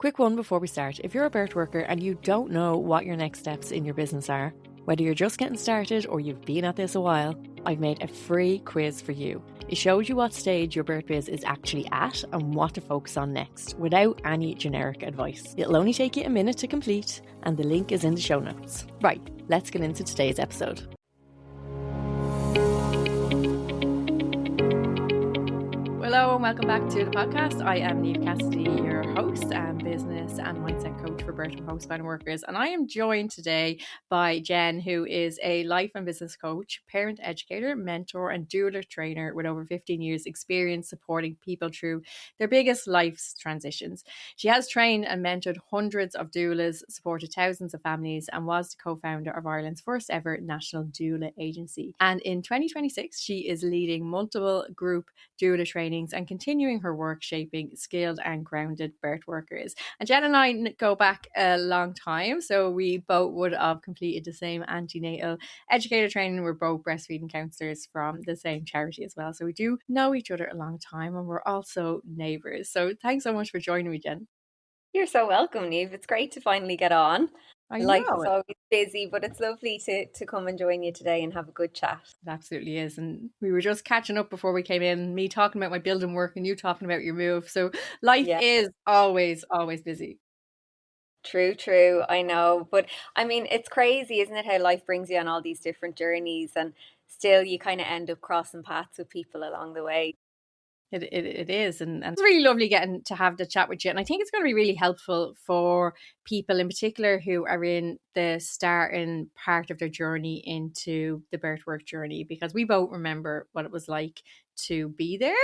Quick one before we start. If you're a birth worker and you don't know what your next steps in your business are, whether you're just getting started or you've been at this a while, I've made a free quiz for you. It shows you what stage your birth biz is actually at and what to focus on next, without any generic advice. It'll only take you a minute to complete, and the link is in the show notes. Right, let's get into today's episode. Hello and welcome back to the podcast. I am Niamh Cassidy, your host and business and mindset coach for birth and postpartum workers. And I am joined today by Jen, who is a life and business coach, parent educator, mentor and doula trainer with over 15 years experience supporting people through their biggest life's transitions. She has trained and mentored hundreds of doulas, supported thousands of families, and was the co-founder of Ireland's first ever national doula agency. And in 2026, she is leading multiple group doula trainings and continuing her work shaping skilled and grounded birth workers. And Jen and I go back a long time, so we both would have completed the same antenatal educator training. We're both breastfeeding counsellors from the same charity as well, so we do know each other a long time, and we're also neighbours. So thanks so much for joining me, Jen. You're so welcome, Niamh. It's great to finally get on. Life is know. always busy, but it's lovely to come and join you today and have a good chat. It absolutely is. And we were just catching up before we came in, me talking about my building work and you talking about your move. So life is always busy. True. I know. But I mean, it's crazy, isn't it, how life brings you on all these different journeys and still you kind of end up crossing paths with people along the way. It is, and it's really lovely getting to have the chat with you. And I think it's going to be really helpful for people in particular who are in the starting part of their journey into the birth work journey, because we both remember what it was like to be there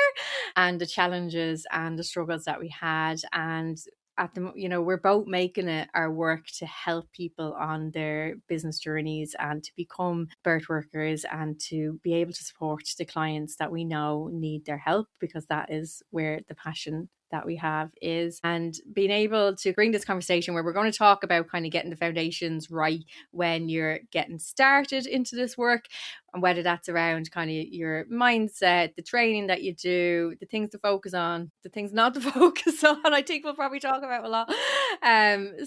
and the challenges and the struggles that we had. And at the, we're both making it our work to help people on their business journeys and to become birth workers and to be able to support the clients that we know need their help, because that is where the passion that we have is. And being able to bring this conversation where we're going to talk about kind of getting the foundations right when you're getting started into this work, and whether that's around kind of your mindset, the training that you do, the things to focus on, the things not to focus on, I think we'll probably talk about a lot.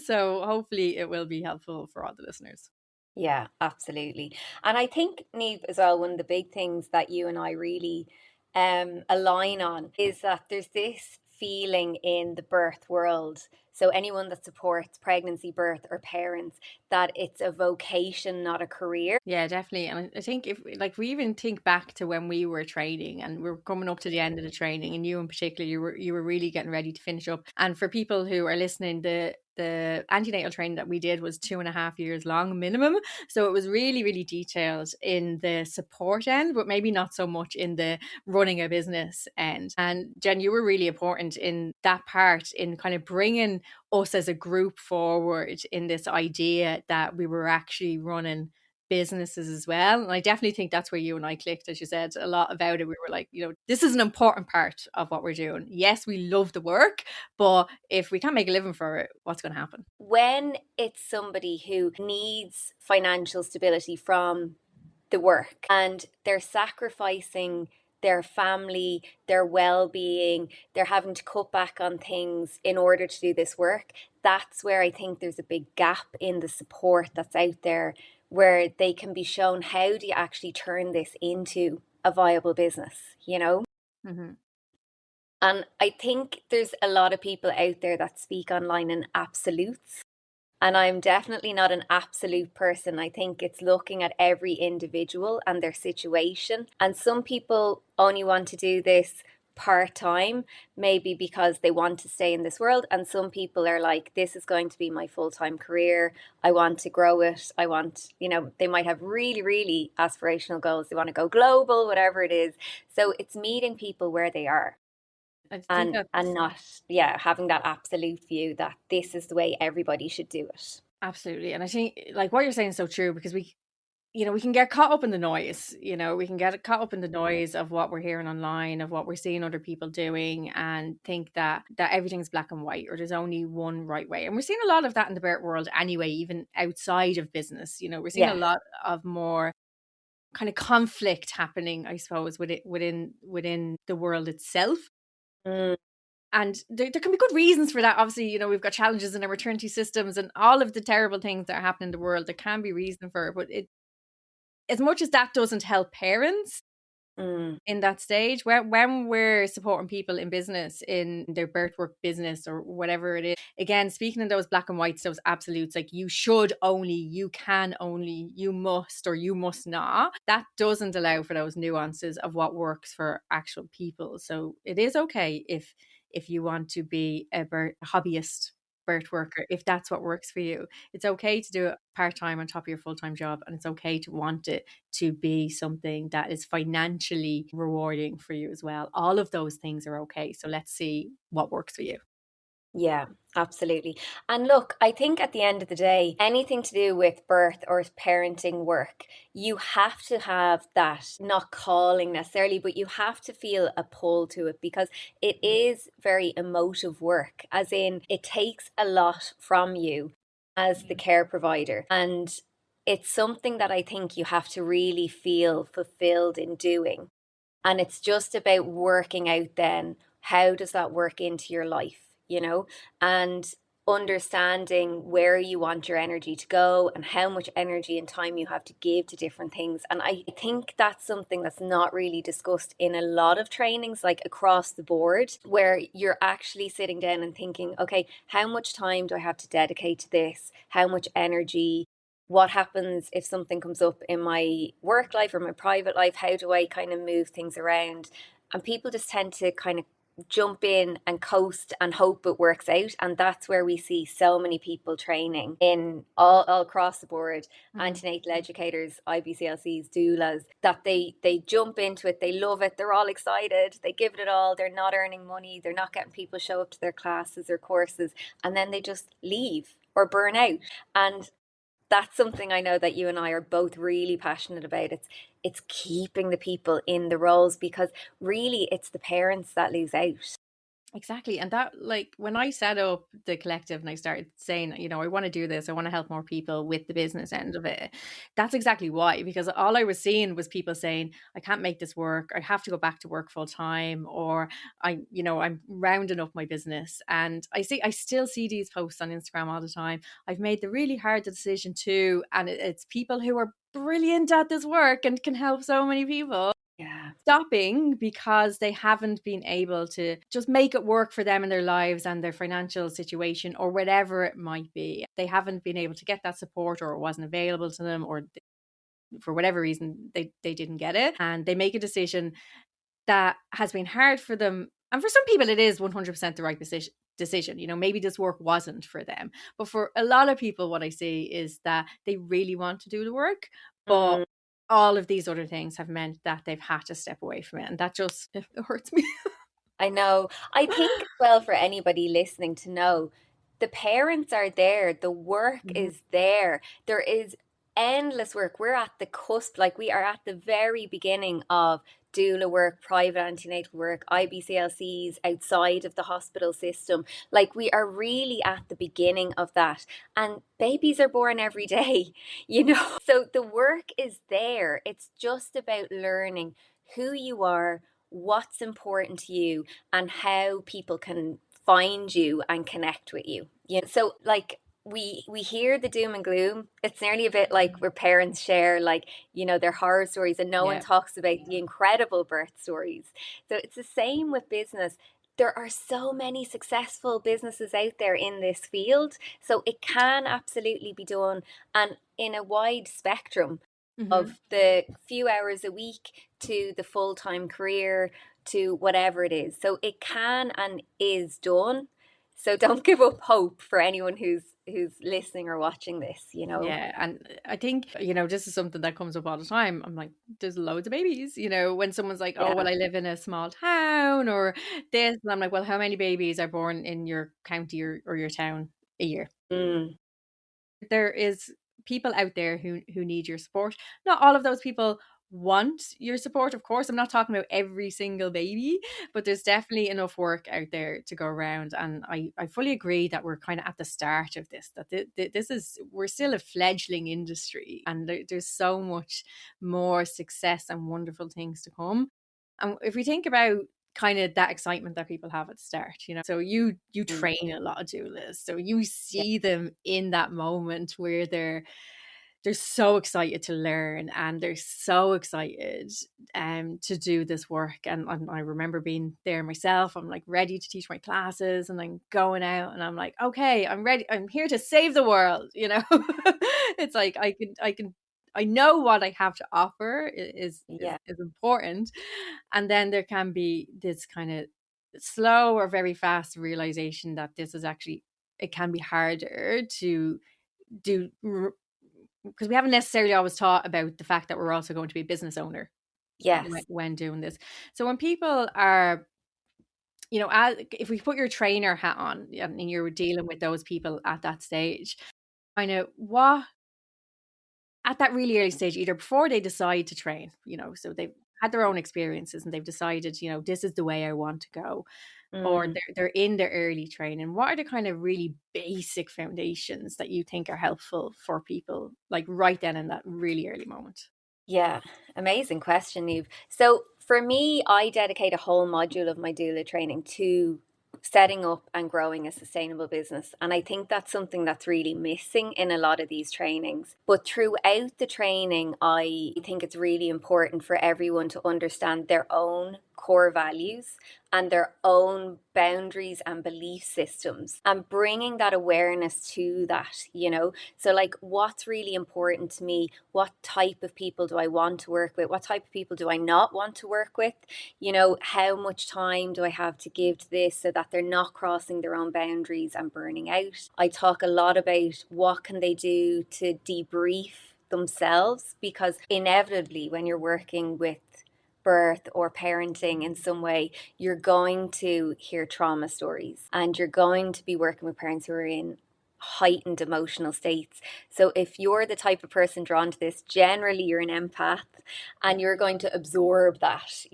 So hopefully it will be helpful for all the listeners. Yeah, absolutely. And I think, Niamh, as well, one of the big things that you and I really align on is that there's this feeling in the birth world, so anyone that supports pregnancy, birth or parents, that it's a vocation, not a career. Yeah, definitely. And I think if we even think back to when we were training and we're coming up to the end of the training, and you in particular, you were really getting ready to finish up. And for people who are listening, the antenatal training that we did was 2.5 years long minimum. So it was really detailed in the support end, but maybe not so much in the running a business end. And Jen, you were really important in that part, in kind of bringing us as a group forward in this idea that we were actually running businesses as well. And I definitely think that's where you and I clicked, as you said, a lot about it. We were like, this is an important part of what we're doing. Yes, we love the work, but if we can't make a living for it, what's going to happen? When it's somebody who needs financial stability from the work and they're sacrificing their family, their well-being, they're having to cut back on things in order to do this work, that's where I think there's a big gap in the support that's out there, where they can be shown how do you actually turn this into a viable business, Mm-hmm. And I think there's a lot of people out there that speak online in absolutes. And I'm definitely not an absolute person. I think it's looking at every individual and their situation. And some people only want to do this part-time, maybe because they want to stay in this world. And some people are like, this is going to be my full-time career. I want to grow it. I want, they might have really aspirational goals. They want to go global, whatever it is. So it's meeting people where they are. And not having that absolute view that this is the way everybody should do it. Absolutely. And I think what you're saying is so true, because we can get caught up in the noise. We can get caught up in the noise of what we're hearing online, of what we're seeing other people doing, and think that everything's black and white, or there's only one right way. And we're seeing a lot of that in the birth world anyway, even outside of business. We're seeing a lot of more kind of conflict happening, I suppose, within the world itself. And there can be good reasons for that. Obviously, you know, we've got challenges in our maternity systems and all of the terrible things that are happening in the world. There can be reason for it, but as much as that doesn't help parents Mm. in that stage, when we're supporting people in business, in their birth work business or whatever it is, again, speaking in those black and whites, those absolutes, like you should only, you can only, you must, or you must not, that doesn't allow for those nuances of what works for actual people. So it is okay if you want to be a hobbyist birth worker, if that's what works for you. It's okay to do it part-time on top of your full-time job, and it's okay to want it to be something that is financially rewarding for you as well. All of those things are okay. So let's see what works for you. Yeah, absolutely. And look, I think at the end of the day, anything to do with birth or parenting work, you have to have that, not calling necessarily, but you have to feel a pull to it because it is very emotive work, as in it takes a lot from you as the care provider. And it's something that I think you have to really feel fulfilled in doing. And it's just about working out then how does that work into your life, you know, and understanding where you want your energy to go and how much energy and time you have to give to different things. And I think that's something that's not really discussed in a lot of trainings, like across the board, where you're actually sitting down and thinking, okay, how much time do I have to dedicate to this? How much energy? What happens if something comes up in my work life or my private life? How do I kind of move things around? And people just tend to kind of jump in and coast and hope it works out. And that's where we see so many people training in all across the board, Mm. antenatal educators, IBCLCs, doulas, that they jump into it, they love it, they're all excited, they give it all, they're not earning money, they're not getting people show up to their classes or courses, and then they just leave or burn out. And that's something I know that you and I are both really passionate about. It's keeping the people in the roles because really it's the parents that lose out. Exactly. And that, like, when I set up the collective and I started saying, you know, I want to do this, I want to help more people with the business end of it. That's exactly why, because all I was seeing was people saying, I can't make this work. I have to go back to work full time, or I'm rounding up my business. And I still see these posts on Instagram all the time. I've made the really hard decision too. And it's people who are brilliant at this work and can help so many people Yeah. stopping because they haven't been able to just make it work for them in their lives and their financial situation or whatever it might be. They haven't been able to get that support, or it wasn't available to them, or for whatever reason they didn't get it, and they make a decision that has been hard for them. And for some people it is 100% the right decision. You know, maybe this work wasn't for them, but for a lot of people what I see is that they really want to do the work, but Mm. all of these other things have meant that they've had to step away from it, and that just it hurts me. I know. I think as well for anybody listening to know the parents are there, the work Mhm. is there. There is endless work. We're at the cusp, like we are at the very beginning of doula work, private antenatal work, IBCLCs outside of the hospital system. Like we are really at the beginning of that. And babies are born every day, you know. So the work is there. It's just about learning who you are, what's important to you, and how people can find you and connect with you. You know, so like we hear the doom and gloom. It's nearly a bit like where parents share like, you know, their horror stories and no one Yeah. talks about the incredible birth stories. So it's the same with business. There are so many successful businesses out there in this field. So it can absolutely be done, and in a wide spectrum Hmm. of the few hours a week to the full-time career to whatever it is. So it can and is done. So don't give up hope for anyone who's listening or watching this, you know. Yeah, and I think, you know, this is something that comes up all the time. I'm like, there's loads of babies, you know, when someone's like, oh, well, Yeah. I live in a small town or this. And I'm like, well, how many babies are born in your county or your town a year? Mm. There is people out there who need your support. Not all of those people want your support, of course. I'm not talking about every single baby, but there's definitely enough work out there to go around. And I fully agree that we're kind of at the start of this, that this is, we're still a fledgling industry, and there's so much more success and wonderful things to come. And if we think about kind of that excitement that people have at the start, so you Mm. train a lot of doulas, so you Yeah. see them in that moment where they're so excited to learn, and they're so excited to do this work. And I remember being there myself. I'm like ready to teach my classes, and I'm going out and I'm like, okay, I'm ready. I'm here to save the world. It's like I know what I have to offer Yeah. is important. And then there can be this kind of slow or very fast realization that this is actually, it can be harder to do, because we haven't necessarily always taught about the fact that we're also going to be a business owner Yes. when doing this. So when people are, if we put your trainer hat on and you're dealing with those people at that stage, kind of what, at that really early stage, either before they decide to train, so they've had their own experiences and they've decided, this is the way I want to go, or Mm. they're in their early training, what are the kind of really basic foundations that you think are helpful for people, like right then in that really early moment? Yeah, amazing question, Eve. So for me, I dedicate a whole module of my doula training to setting up and growing a sustainable business. And I think that's something that's really missing in a lot of these trainings. But throughout the training, I think it's really important for everyone to understand their own core values and their own boundaries and belief systems, and bringing that awareness to that. So, like, what's really important to me? What type of people do I want to work with? What type of people do I not want to work with? How much time do I have to give to this so that they're not crossing their own boundaries and burning out? I talk a lot about what can they do to debrief themselves, because inevitably when you're working with birth or parenting in some way, you're going to hear trauma stories, and you're going to be working with parents who are in heightened emotional states. So if you're the type of person drawn to this, generally you're an empath Yeah. and you're going to absorb that.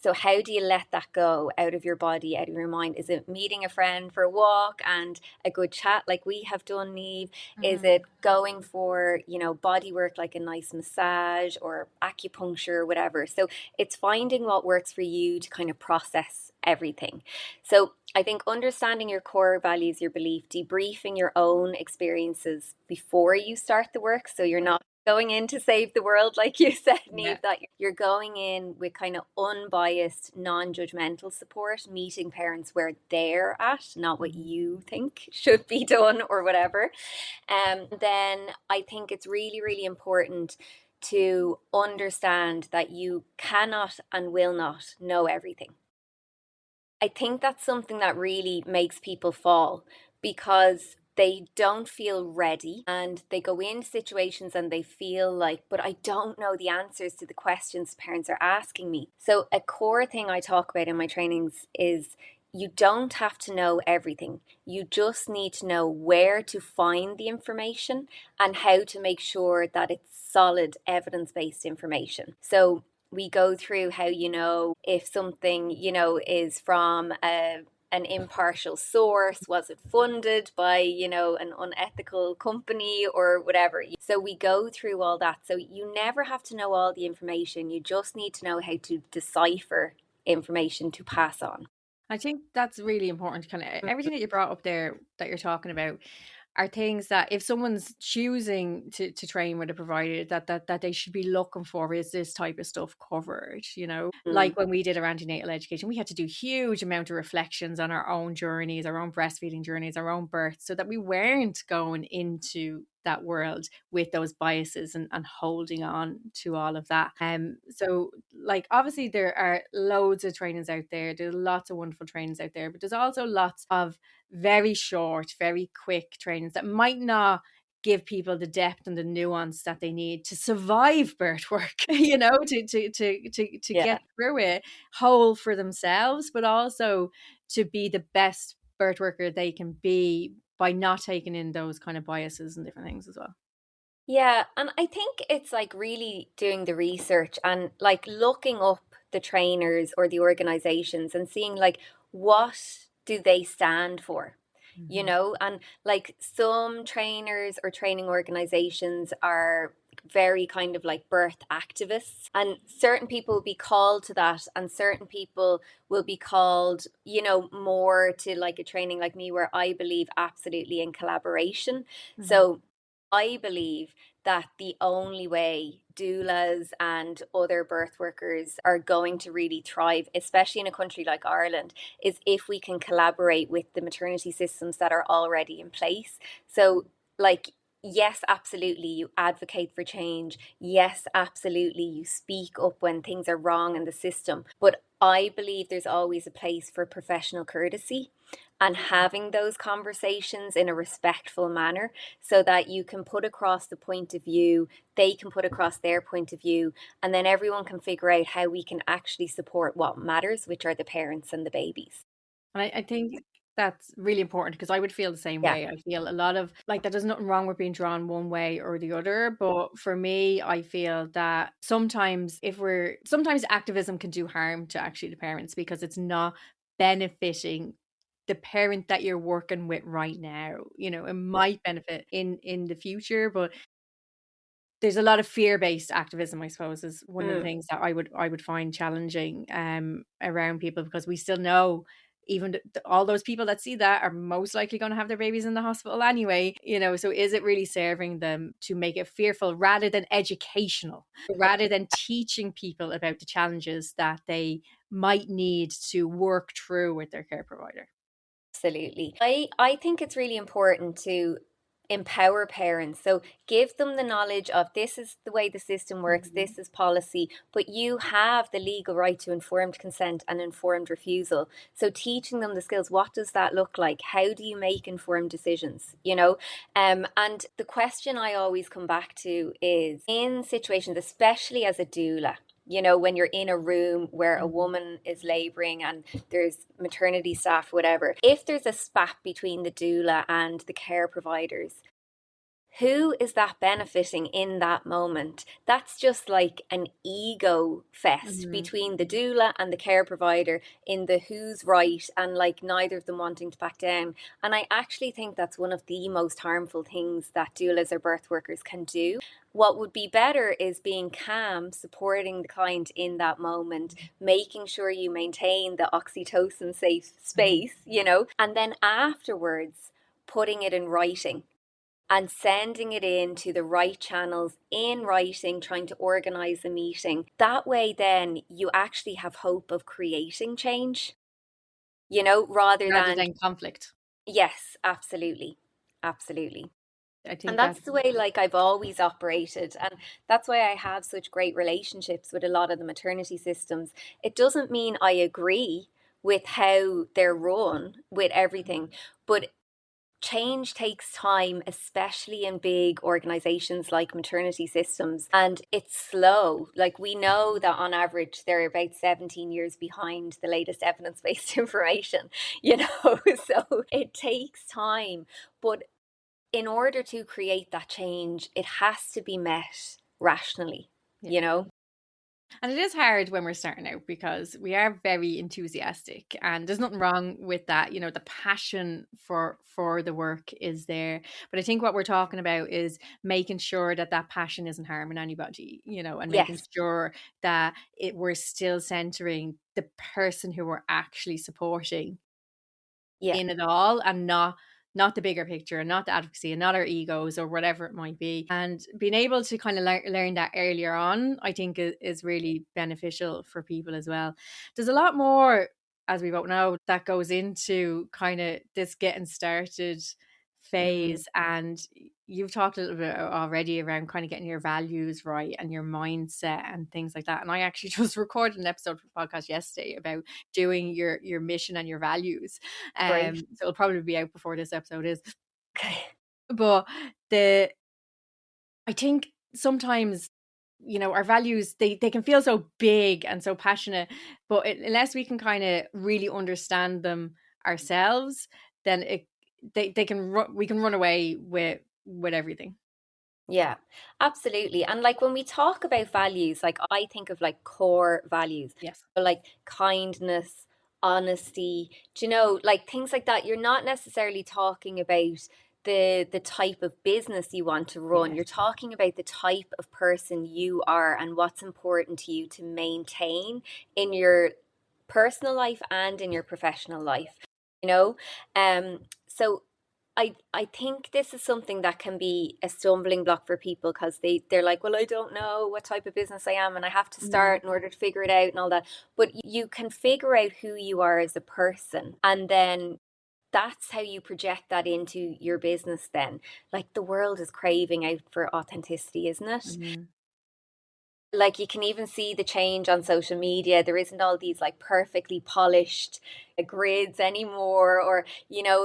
So how do you let that go out of your body, out of your mind? Is it meeting a friend for a walk and a good chat like we have done, Neve? Is Mhm. it going for body work like a nice massage or acupuncture or whatever? So it's finding what works for you to kind of process everything. So I think understanding your core values, your belief, debriefing your own experiences before you start the work. So you're not going in to save the world, like you said, Yeah. Neve, that you're going in with kind of unbiased, non-judgmental support, meeting parents where they're at, not what Mhm. you think should be done or whatever. Then I think it's really, really important to understand that you cannot and will not know everything. I think that's something that really makes people fall, because they don't feel ready and they go into situations and they feel like, but I don't know the answers to the questions parents are asking me. So, a core thing I talk about in my trainings is you don't have to know everything. You just need to know where to find the information and how to make sure that it's solid, evidence based information. So, we go through how if something is from an impartial source. Was it funded by an unethical company or whatever? So we go through all that. So you never have to know all the information. You just need to know how to decipher information to pass on. I think that's really important. Kind of everything that you brought up there that you're talking about are things that if someone's choosing to train with a provider, that they should be looking for, is this type of stuff covered. Mm. Like when we did our antenatal education, we had to do huge amount of reflections on our own journeys, our own breastfeeding journeys, our own birth, so that we weren't going into that world with those biases and holding on to all of that. So like obviously there are loads of trainings out there. There's lots of wonderful trainings out there, but there's also lots of very short, very quick trainings that might not give people the depth and the nuance that they need to survive birth work, to Yeah. get through it whole for themselves, but also to be the best birth worker they can be by not taking in those kind of biases and different things as well. Yeah, and I think it's like really doing the research and like looking up the trainers or the organizations and seeing like what do they stand for, Mhm. and like some trainers or training organizations are very kind of like birth activists. And certain people will be called to that, and certain people will be called, you know, more to like a training like me, where I believe absolutely in collaboration. Mhm. So I believe that the only way doulas and other birth workers are going to really thrive, especially in a country like Ireland, is if we can collaborate with the maternity systems that are already in place. So, like, yes, absolutely, you advocate for change. Yes, absolutely, you speak up when things are wrong in the system. But I believe there's always a place for professional courtesy and having those conversations in a respectful manner, so that you can put across the point of view, they can put across their point of view, and then everyone can figure out how we can actually support what matters, which are the parents and the babies. And I think that's really important because I would feel the same Yeah. way. I feel a lot of like that there's nothing wrong with being drawn one way or the other. But for me, I feel that sometimes activism can do harm to actually the parents because it's not benefiting the parent that you're working with right now. You know, it might benefit in the future, but there's a lot of fear-based activism, I suppose, is one of the Mm. things that I would find challenging around people because we still know even all those people that see that are most likely going to have their babies in the hospital anyway, you know. So is it really serving them to make it fearful rather than educational, rather than teaching people about the challenges that they might need to work through with their care provider? Absolutely. I think it's really important to empower parents. So give them the knowledge of this is the way the system works, Mhm. this is policy, but you have the legal right to informed consent and informed refusal. So teaching them the skills, what does that look like? How do you make informed decisions? You know? And the question I always come back to is in situations, especially as a doula, you know, when you're in a room where a Mhm. woman is laboring and there's maternity staff, whatever, if there's a spat between the doula and the care providers, who is that benefiting in that moment? That's just like an ego fest Mhm. between the doula and the care provider in the who's right, and like neither of them wanting to back down. And I actually think that's one of the most harmful things that doulas or birth workers can do. What would be better is being calm, supporting the client in that moment, making sure you maintain the oxytocin safe Mhm. space, you know, and then afterwards putting it in writing and sending it in to the right channels in writing, trying to organize a meeting. That way, then you actually have hope of creating change, you know, rather Rather than, than conflict. yes, absolutely. Absolutely. I And think that's that's the way like I've always operated. And that's why I have such great relationships with a lot of the maternity systems. It doesn't mean I agree with how they're run with everything, but change takes time, especially in big organizations like maternity systems, and it's slow. Like, we know that on average, they're about 17 years behind the latest evidence based information, you know, so it takes time. But in order to create that change, it has to be met rationally, yeah. you know? And it is hard when we're starting out because we are very enthusiastic and there's nothing wrong with that. You know, the passion for the work is there. But I think what we're talking about is making sure that that passion isn't harming anybody, you know, and making Yes. sure that we're still centering the person who we're actually supporting Yeah. in it all and not the bigger picture and not the advocacy and not our egos or whatever it might be. And being able to kind of learn that earlier on, I think is really beneficial for people as well. There's a lot more, as we both know, that goes into kind of this getting started Mm, phase. And you've talked a little bit already around kind of getting your values right and your mindset and things like that. And I actually just recorded an episode for the podcast yesterday about doing your mission and your values. great. So it'll probably be out before this episode is. Okay. But the I think sometimes, you know, our values they can feel so big and so passionate, but unless we can kind of really understand them ourselves, then they can we can run away with everything. Yeah, absolutely. And like when we talk about values, like I think of like core values, Yes. so like kindness, honesty, do you know, like things like that. You're not necessarily talking about the type of business you want to run. Yeah. You're talking about the type of person you are and what's important to you to maintain in your personal life and in your professional life, you know? So I think this is something that can be a stumbling block for people because they're like, well, I don't know what type of business I am and I have to Mm. start in order to figure it out and all that. But you can figure out who you are as a person, and then that's how you project that into your business then. Like the world is craving out for authenticity, isn't it? Mm. Like you can even see the change on social media. There isn't all these like perfectly polished grids anymore, or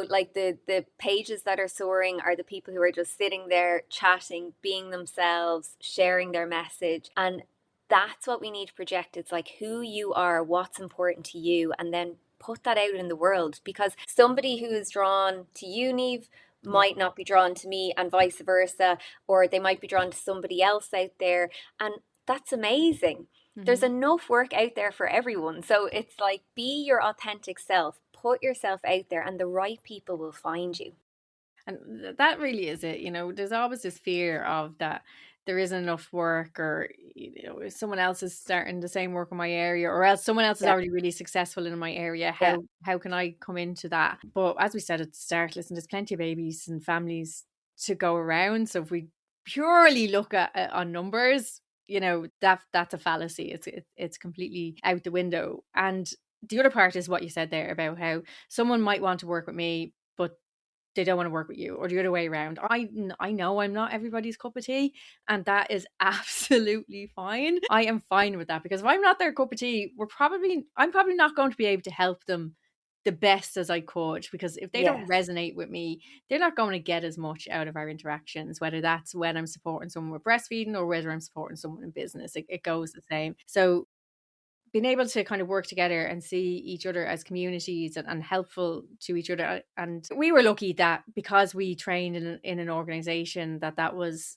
like the pages that are soaring are the people who are just sitting there chatting, being themselves, sharing their message. And that's what we need to project. It's like who you are, what's important to you, and then put that out in the world, because somebody who is drawn to you, Neve, Yeah. might not be drawn to me, and vice versa, or they might be drawn to somebody else out there. And that's amazing. There's Hmm. enough work out there for everyone. So it's like, be your authentic self, put yourself out there, and the right people will find you. And that really is it. There's always this fear of that there isn't enough work, or if someone else is starting the same work in my area, or else someone else is Yeah, already really successful in my area. yeah, How can I come into that? But as we said at the start, listen, there's plenty of babies and families to go around. So if we purely look at on numbers, that's a fallacy. It's completely out the window. And the other part is what you said there about how someone might want to work with me, but they don't want to work with you, or the other way around. I know I'm not everybody's cup of tea, and that is absolutely fine. I am fine with that, because if I'm not their cup of tea, I'm probably not going to be able to help them the best as I could, because if they don't yes, resonate with me, they're not going to get as much out of our interactions, whether that's when I'm supporting someone with breastfeeding or whether I'm supporting someone in business. It goes the same. So being able to kind of work together and see each other as communities, and helpful to each other. And we were lucky that because we trained in an organization, that was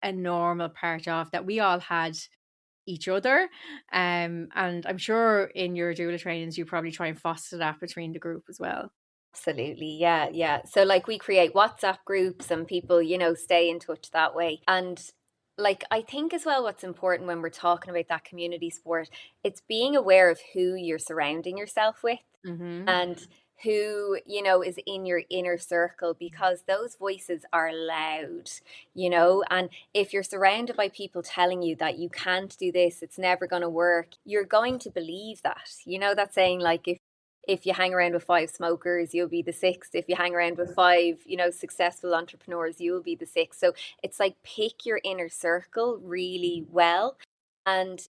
a normal part of that. We all had each other. And I'm sure in your doula trainings, you probably try and foster that between the group as well. absolutely. Yeah, yeah. So, like, we create WhatsApp groups and people, stay in touch that way. And, like, I think as well, what's important when we're talking about that community sport, it's being aware of who you're surrounding yourself with, Mm-hmm. and who is in your inner circle, because those voices are loud, and if you're surrounded by people telling you that you can't do this, it's never going to work, you're going to believe that. That saying, like, if you hang around with five smokers, you'll be the sixth. If you hang around with five successful entrepreneurs, you'll be the sixth. So it's like, pick your inner circle really well, and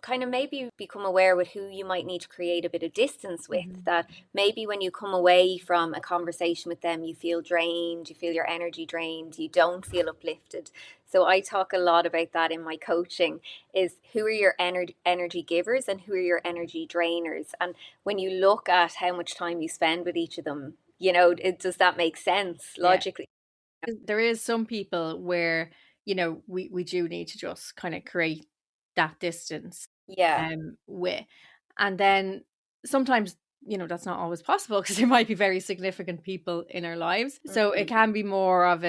kind of maybe become aware with who you might need to create a bit of distance with. Mm-hmm. That maybe when you come away from a conversation with them, you feel drained, you feel your energy drained, you don't feel uplifted. So I talk a lot about that in my coaching, is who are your energy givers and who are your energy drainers. And when you look at how much time you spend with each of them, does that make sense Yeah. logically? There is some people where, we do need to just kind of create that distance Yeah. with. And then sometimes, that's not always possible, because there might be very significant people in our lives. So it Mhm. can be more of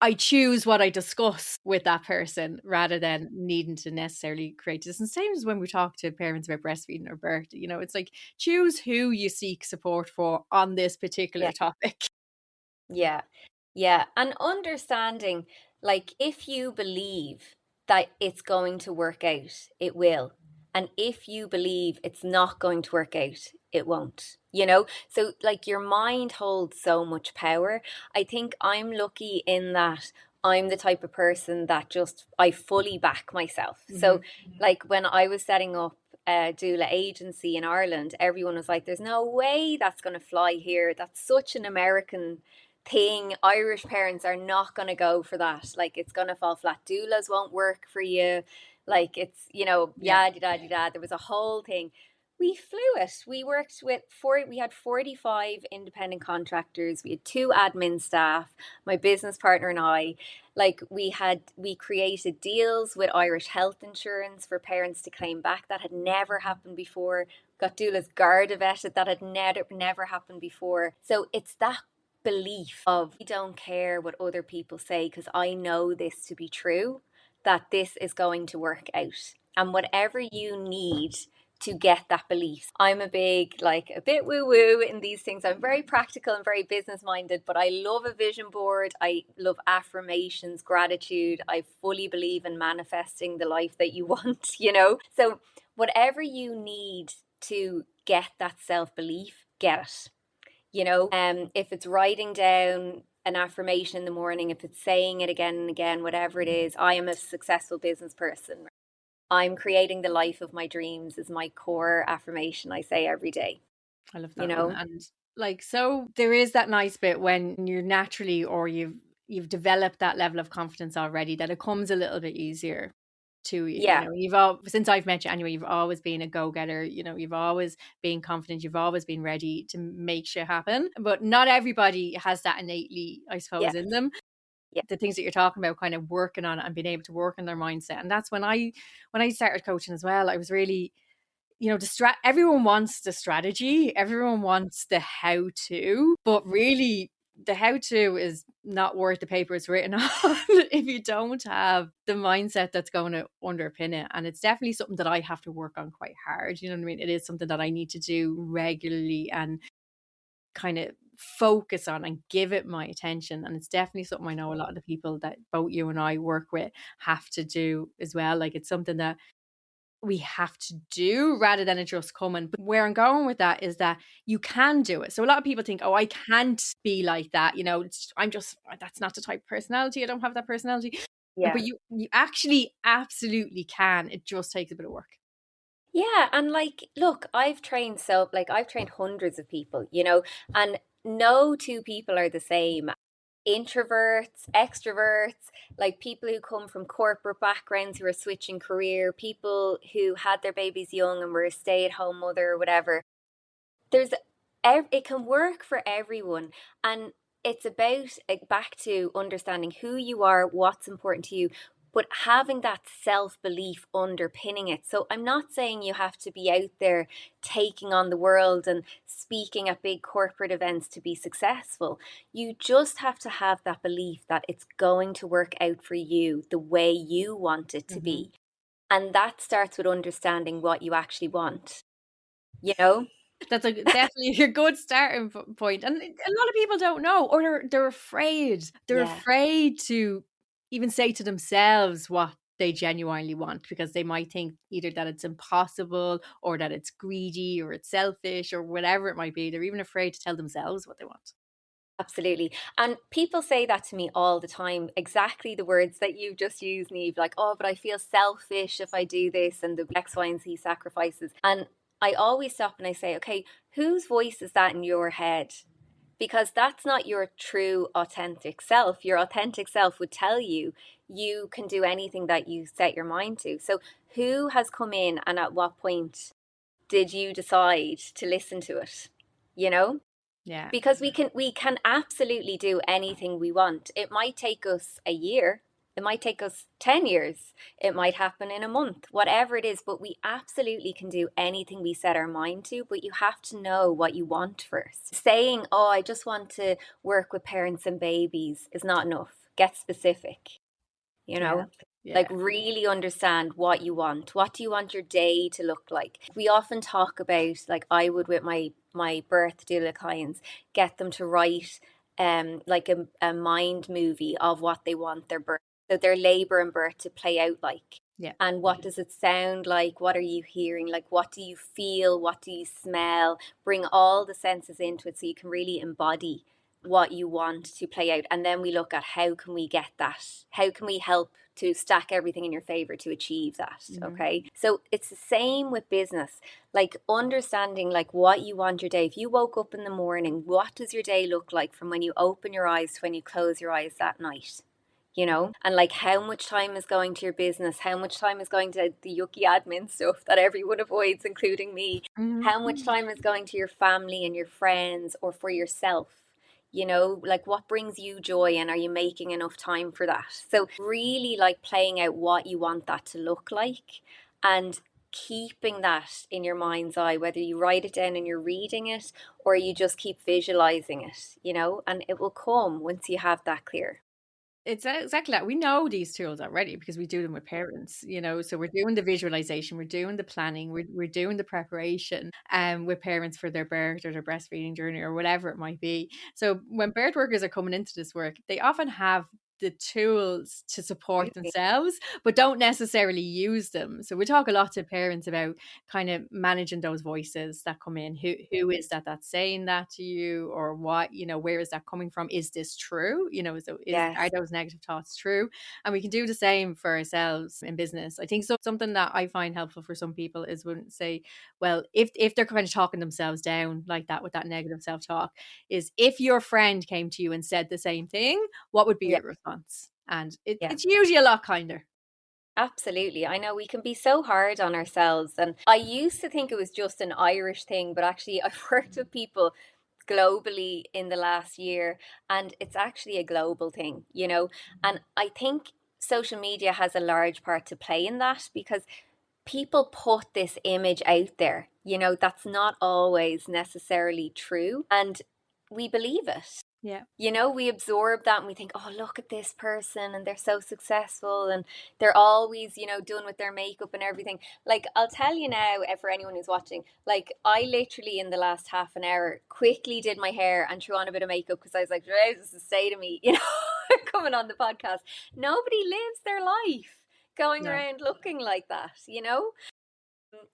I choose what I discuss with that person rather than needing to necessarily create distance. Same as when we talk to parents about breastfeeding or birth, it's like, choose who you seek support for on this Yeah. particular topic. Yeah. Yeah. And understanding, like, if you believe that it's going to work out, it will. And if you believe it's not going to work out, it won't. So, like, your mind holds so much power. I think I'm lucky in that I'm the type of person that just, I fully back myself. So, Hmm. like, when I was setting up a doula agency in Ireland, everyone was like, there's no way that's going to fly here. That's such an American thing. Irish parents are not going to go for that. Like, it's going to fall flat. Doulas won't work for you. Like, it's, Yeah. yada, yada, yada. There was a whole thing. We flew it. We worked with we had 45 independent contractors. We had two admin staff, my business partner and I. Like, we created deals with Irish health insurance for parents to claim back. That had never happened before. Got doulas Garda vetted. That had never happened before. So it's that belief of I don't care what other people say because I know this to be true, that this is going to work out. And whatever you need to get that belief. I'm a big, like a bit woo woo in these things. I'm very practical and very business minded, but I love a vision board. I love affirmations, gratitude. I fully believe in manifesting the life that you want, you know? So, whatever you need to get that self belief, get it. You know, if it's writing down an affirmation in the morning, if it's saying it again and again, whatever it is, I am a successful business person. I'm creating the life of my dreams is my core affirmation I say every day, I love you that one. know? And like, so there is that nice bit when you're naturally, or you've developed that level of confidence already, that it comes a little bit easier to you. You Yeah. know, you've all, since I've met you anyway, you've always been a go-getter. You know, you've always been confident, you've always been ready to make shit happen. But not everybody has that innately, I suppose, Yeah. in them. Yeah. The things that you're talking about, kind of working on it and being able to work on their mindset. And that's when I started coaching as well. I was really, you know, everyone wants the strategy, everyone wants the how to, but really the how to is not worth the paper it's written on if you don't have the mindset that's going to underpin it. And it's definitely something that I have to work on quite hard. You know what I mean? It is something that I need to do regularly and kind of focus on and give it my attention. And it's definitely something I know a lot of the people that both you and I work with have to do as well. Like, it's something that we have to do rather than it just coming. But where I'm going with that is that you can do it. So a lot of people think, oh, I can't be like that. You know, I'm just, that's not the type of personality. I don't have that personality. Yeah. But you actually absolutely can. It just takes a bit of work. Yeah. And like, look, I've trained hundreds of people, you know, and no two people are the same. Introverts, extroverts, like people who come from corporate backgrounds who are switching career, people who had their babies young and were a stay at home mother or whatever. There's it can work for everyone, and it's about back to understanding who you are, what's important to you, but having that self-belief underpinning it. So I'm not saying you have to be out there taking on the world and speaking at big corporate events to be successful. You just have to have that belief that it's going to work out for you the way you want it to Mm-hmm. be, and that starts with understanding what you actually want, you know. That's definitely a good starting point. And a lot of people don't know, or they're afraid. They're Yeah. afraid to even say to themselves what they genuinely want, because they might think either that it's impossible or that it's greedy or it's selfish or whatever it might be. They're even afraid to tell themselves what they want. Absolutely. And people say that to me all the time, exactly the words that you've just used, Neve, like, oh, but I feel selfish if I do this and the X, Y, and Z sacrifices. And I always stop and I say, okay, whose voice is that in your head? Because that's not your true authentic self. Your authentic self would tell you you can do anything that you set your mind to. So who has come in and at what point did you decide to listen to it? You know? Yeah. Because we can absolutely do anything we want. It might take us a year, it might take us 10 years, it might happen in a month, whatever it is, but we absolutely can do anything we set our mind to. But you have to know what you want first. Saying, oh, I just want to work with parents and babies is not enough. Get specific, you Yeah. know. Like, Yeah. really understand what you want. What do you want your day to look like? We often talk about, like I would with my birth doula clients, get them to write like a mind movie of what they want their birth, so their labor and birth to play out like. Yeah. And what does it sound like? What are you hearing? Like, what do you feel? What do you smell? Bring all the senses into it so you can really embody what you want to play out. And then we look at how can we get that? How can we help to stack everything in your favor to achieve that? Mm-hmm. Okay. So it's the same with business, like understanding like what you want your day. If you woke up in the morning, what does your day look like from when you open your eyes to when you close your eyes that night? You know, and like how much time is going to your business, how much time is going to the yucky admin stuff that everyone avoids, including me, Mm-hmm. how much time is going to your family and your friends or for yourself, you know, like what brings you joy and are you making enough time for that? So really like playing out what you want that to look like, and keeping that in your mind's eye, whether you write it down and you're reading it or you just keep visualizing it, and it will come once you have that clear. It's exactly that. We know these tools already because we do them with parents, so we're doing the visualization, we're doing the planning, we're doing the preparation with parents for their birth or their breastfeeding journey or whatever it might be. So when birth workers are coming into this work, they often have the tools to support Absolutely. themselves, but don't necessarily use them. So we talk a lot to parents about kind of managing those voices that come in. Who is that that's saying that to you, or what, where is that coming from? Is this true? So are Yes. those negative thoughts true? And we can do the same for ourselves in business. I think something that I find helpful for some people is when say, well, if they're kind of talking themselves down like that with that negative self-talk, is if your friend came to you and said the same thing, what would be Yeah. your response? And Yeah. it's usually a lot kinder. Absolutely. I know we can be so hard on ourselves. And I used to think it was just an Irish thing, but actually, I've worked with people globally in the last year, and it's actually a global thing. And I think social media has a large part to play in that because people put this image out there, that's not always necessarily true. And we believe it. Yeah. We absorb that and we think, oh, look at this person and they're so successful and they're always, doing with their makeup and everything. Like, I'll tell you now, for anyone who's watching, like, I literally in the last half an hour quickly did my hair and threw on a bit of makeup because I was like, this is say to me, coming on the podcast. Nobody lives their life going No. around looking like that.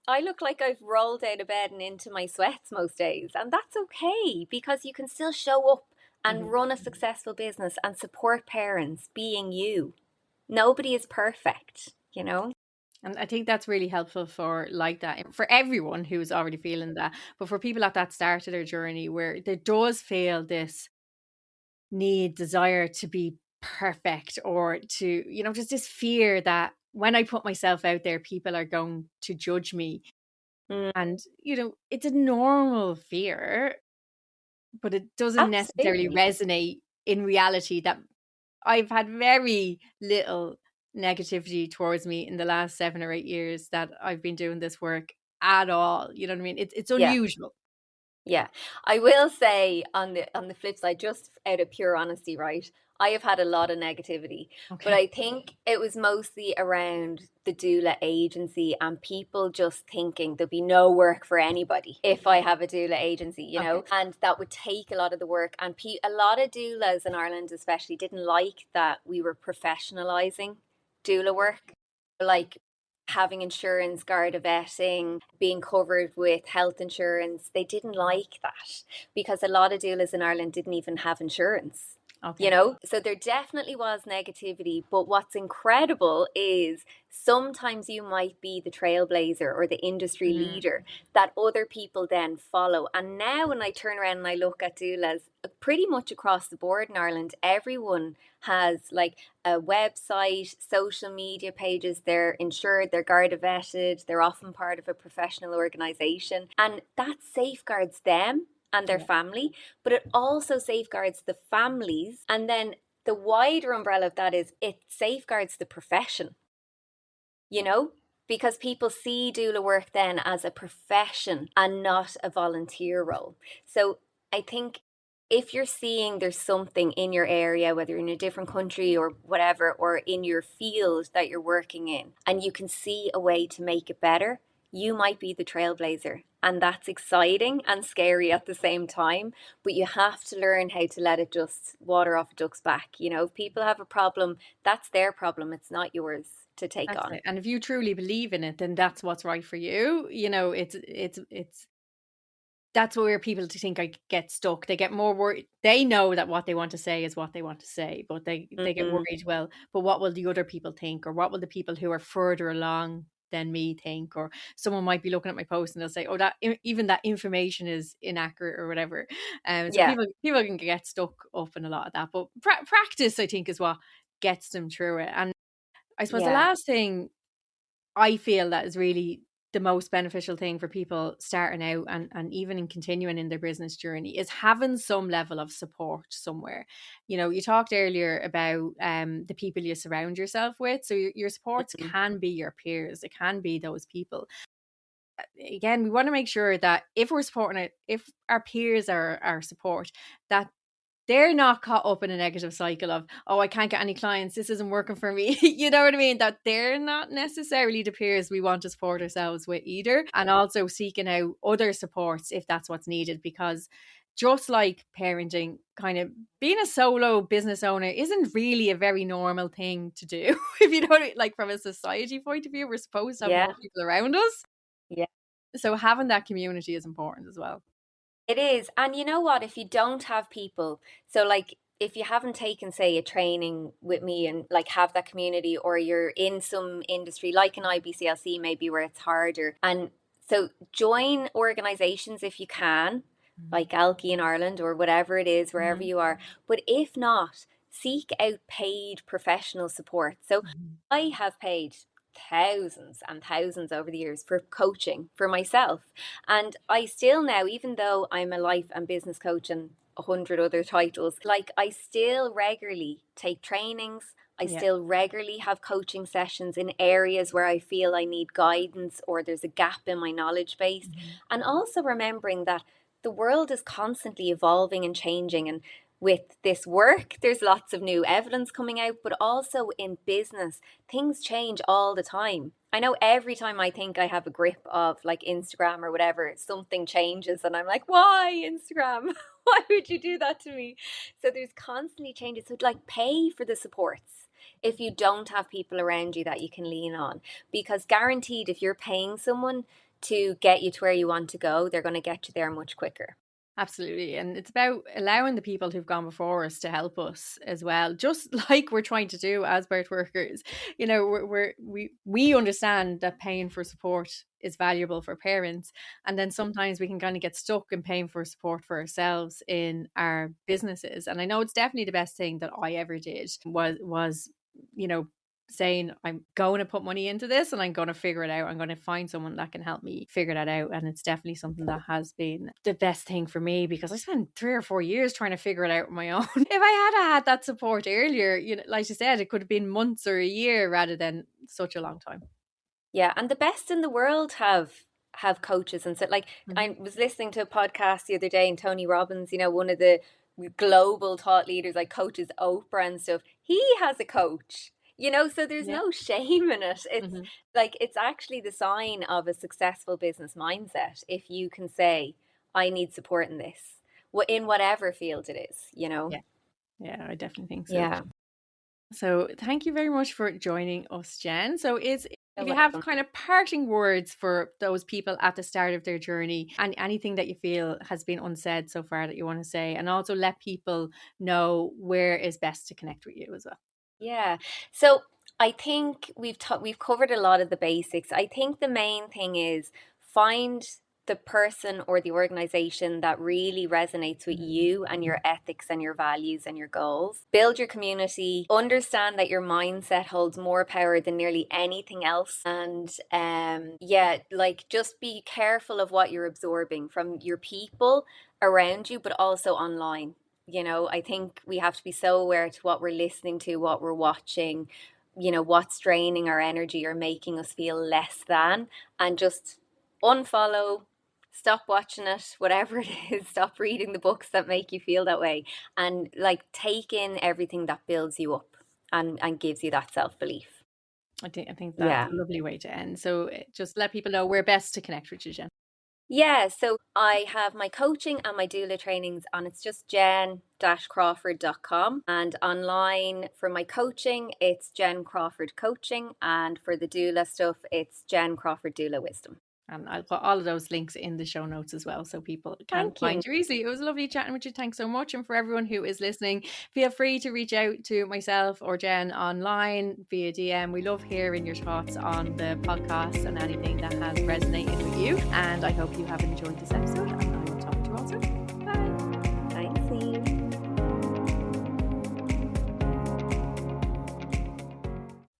I look like I've rolled out of bed and into my sweats most days, and that's okay because you can still show up and Mhm. run a successful business and support parents being you. Nobody is perfect. And I think that's really helpful for like that for everyone who's already feeling that. But for people at that start of their journey where there does feel this desire to be perfect, or to, just this fear that when I put myself out there, people are going to judge me. Mm, And, it's a normal fear, but it doesn't necessarily absolutely. resonate in reality. That I've had very little negativity towards me in the last 7 or 8 years that I've been doing this work at all. You know what I mean? It's Yeah. unusual. Yeah. I will say on the flip side, just out of pure honesty, right? I have had a lot of negativity, but Okay. I think it was mostly around the doula agency and people just thinking there'll be no work for anybody if I have a doula agency, Okay. and that would take a lot of the work. And a lot of doulas in Ireland, especially, didn't like that we were professionalizing doula work. Like, having insurance, Garda vetting, being covered with health insurance. They didn't like that because a lot of doulas in Ireland didn't even have insurance. You Okay. know, so there definitely was negativity. But what's incredible is sometimes you might be the trailblazer or the industry Mhm. leader that other people then follow. And now, when I turn around and I look at doulas pretty much across the board in Ireland, everyone has like a website, social media pages, they're insured, they're Garda vetted, they're often part of a professional organization. And that safeguards them and their Yeah. family, but it also safeguards the families. And then the wider umbrella of that is it safeguards the profession, you know? Because people see doula work then as a profession and not a volunteer role. So I think if you're seeing there's something in your area, whether in a different country or whatever, or in your field that you're working in, and you can see a way to make it better, you might be the trailblazer. And that's exciting and scary at the same time. But you have to learn how to let it just water off a duck's back. If people have a problem, that's their problem. It's not yours to take That's on. it. And if you truly believe in it, then that's what's right for you. It's that's where people to think I get stuck. They get more worried. They know that what they want to say is what they want to say, but they get Mm, worried. Well, but what will the other people think, or what will the people who are further along than me think? Or someone might be looking at my post and they'll say, "Oh, even that information is inaccurate," or whatever. So yeah, people can get stuck up in a lot of that. But practice, I think, is what gets them through it. And I suppose the yeah. last thing I feel that is really the most beneficial thing for people starting out, and even in continuing in their business journey, is having some level of support somewhere. You talked earlier about the people you surround yourself with. So your supports Mm, can be your peers, it can be those people. again, we want to make sure that if we're supporting it, if our peers are our support, that they're not caught up in a negative cycle of, oh, I can't get any clients, this isn't working for me. You know what I mean? That they're not necessarily the peers we want to support ourselves with either. And also seeking out other supports if that's what's needed, because just like parenting, kind of being a solo business owner isn't really a very normal thing to do. If you know what I mean, like from a society point of view, we're supposed to have Yeah. more people around us. Yeah. So having that community is important as well. It is. And you know what? If you don't have people, so like if you haven't taken, say, a training with me and like have that community, or you're in some industry like an IBCLC, maybe where it's harder. And so join organizations if you can, like Alki in Ireland or whatever it is, wherever you are. But if not, seek out paid professional support. So I have paid thousands and thousands over the years for coaching for myself. And I still now, even though I'm a life and business coach and 100 other titles, like I still regularly take trainings. I still regularly have coaching sessions in areas where I feel I need guidance or there's a gap in my knowledge base. And also remembering that the world is constantly evolving and changing. And with this work, there's lots of new evidence coming out, but also in business, things change all the time. I know every time I think I have a grip of like Instagram or whatever, something changes and I'm like, why Instagram? Why would you do that to me? So there's constantly changes. So like pay for the supports if you don't have people around you that you can lean on, because guaranteed if you're paying someone to get you to where you want to go, they're going to get you there much quicker. Absolutely. And it's about allowing the people who've gone before us to help us as well, just like we're trying to do as birth workers. You know, we understand that paying for support is valuable for parents. And then sometimes we can kind of get stuck in paying for support for ourselves in our businesses. And I know it's definitely the best thing that I ever did was, you know, saying I'm going to put money into this and I'm going to figure it out. I'm going to find someone that can help me figure that out. And it's definitely something that has been the best thing for me, because I spent 3 or 4 years trying to figure it out on my own. If I had that support earlier, you know, like you said, it could have been months or a year rather than such a long time. Yeah, and the best in the world have coaches. And so like I was listening to a podcast the other day, and Tony Robbins, you know, one of the global thought leaders, like coaches Oprah and stuff, he has a coach. You know, so there's no shame in it. It's like it's actually the sign of a successful business mindset if you can say, I need support in this, in whatever field it is, you know. Yeah, I definitely think so. Yeah. So thank you very much for joining us, Jen. So if You're you have welcome. kind of parting words for those people at the start of their journey, and anything that you feel has been unsaid so far that you want to say, and also let people know where is best to connect with you as well. Yeah. So I think we've covered a lot of the basics. I think the main thing is find the person or the organization that really resonates with you and your ethics and your values and your goals. Build your community, understand that your mindset holds more power than nearly anything else. And like just be careful of what you're absorbing from your people around you, but also online. You know, I think we have to be so aware to what we're listening to, what we're watching, you know, what's draining our energy or making us feel less than, and just unfollow, stop watching it, whatever it is, stop reading the books that make you feel that way, and like take in everything that builds you up and gives you that self-belief. I think that's Yeah. a lovely way to end. So just let people know where best to connect with you, Jen. Yeah, so I have my coaching and my doula trainings, and it's just jen-crawford.com. And online for my coaching, it's Jen Crawford Coaching. And for the doula stuff, it's Jen Crawford Doula Wisdom. And I'll put all of those links in the show notes as well, so people can Thank you. find you easily. It was lovely chatting with you. Thanks so much. And for everyone who is listening, feel free to reach out to myself or Jen online via DM. We love hearing your thoughts on the podcast and anything that has resonated with you. And I hope you have enjoyed this episode, and I will talk to you all soon. Bye. Thanks, Eve.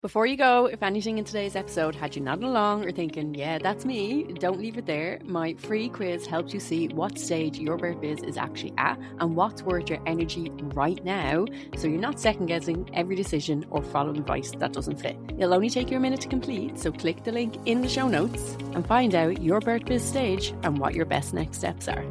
Before you go, if anything in today's episode had you nodding along or thinking, yeah, that's me, don't leave it there. My free quiz helps you see what stage your birth is actually at and what's worth your energy right now, so you're not second guessing every decision or following advice that doesn't fit. It'll only take you a minute to complete, so click the link in the show notes and find out your birth stage and what your best next steps are.